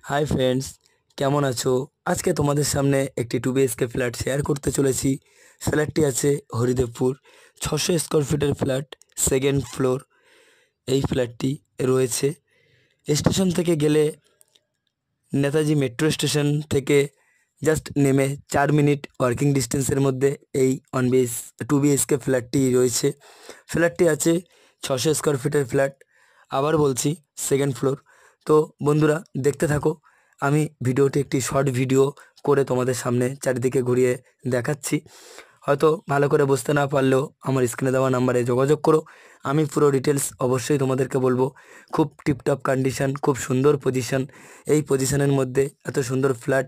Hi friends, কেমন আছো? আজকে তোমাদের সামনে একটি 2 BHK ফ্ল্যাট শেয়ার করতে চলেছি। ফ্ল্যাটটি আছে হরিদেবপুর, 600 স্কোয়ার ফিটের ফ্ল্যাট, সেকেন্ড ফ্লোর। এই ফ্ল্যাটটি রয়েছে স্টেশন থেকে গেলে নেতাজি মেট্রো স্টেশন থেকে জাস্ট নেমে 4 মিনিট ওয়ার্কিং ডিস্টেন্সের মধ্যে এই 2 BHK ফ্ল্যাটটি রয়েছে। ফ্ল্যাটটি আছে 600 স্কোয়ার ফিটের ফ্ল্যাট, আবার বলছি সেকেন্ড ফ্লোর। তো বন্ধুরা দেখতে থাকো, আমি ভিডিওটি একটি শর্ট ভিডিও করে তোমাদের সামনে চারিদিকে ঘুরিয়ে দেখাচ্ছি। হয়তো ভালো করে বুঝতে না পারলেও আমার স্ক্রিনে দেওয়া নাম্বারে যোগাযোগ করো, আমি পুরো ডিটেলস অবশ্যই তোমাদেরকে বলবো। খুব টিপটপ কন্ডিশন, খুব সুন্দর পজিশন। এই পজিশনের মধ্যে এত সুন্দর ফ্ল্যাট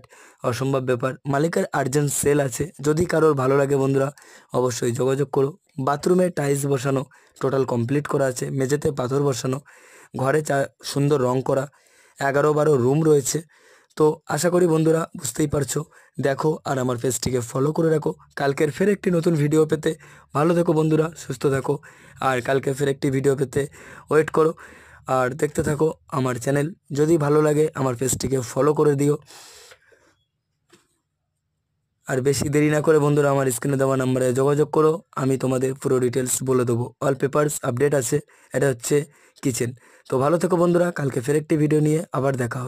অসম্ভব ব্যাপার। মালিকের আর্জেন্ট সেল আছে, যদি কারোর ভালো লাগে বন্ধুরা অবশ্যই যোগাযোগ করো। বাথরুমে টাইলস বসানো টোটাল কমপ্লিট করা আছে, মেঝেতে পাথর বসানো, ঘরে সুন্দর রং করা, 11-12 রুম রয়েছে। তো আশা করি বন্ধুরা বুঝতেই পারছো। দেখো আর আমার পেজটিকে ফলো করে রাখো কালকের ফের একটি নতুন ভিডিও পেতে। ভালো থেকো বন্ধুরা, সুস্থ থাকো, আর কালকে ফের একটি ভিডিও পেতে ওয়েট করো। আর দেখতে থাকো আমার চ্যানেল, যদি ভালো লাগে আমার পেজটিকে ফলো করে দিও। আর বেশি দেরি না করে বন্ধুরা আমার স্ক্রিনে দেওয়া নাম্বারে যোগাযোগ করো, আমি তোমাদের পুরো ডিটেলস বলে দেবো। অল পেপারস আপডেট আছে। এটা হচ্ছে কিচেন। তো ভালো থেকো বন্ধুরা, কালকে ফের একটি ভিডিও নিয়ে আবার দেখা হবে।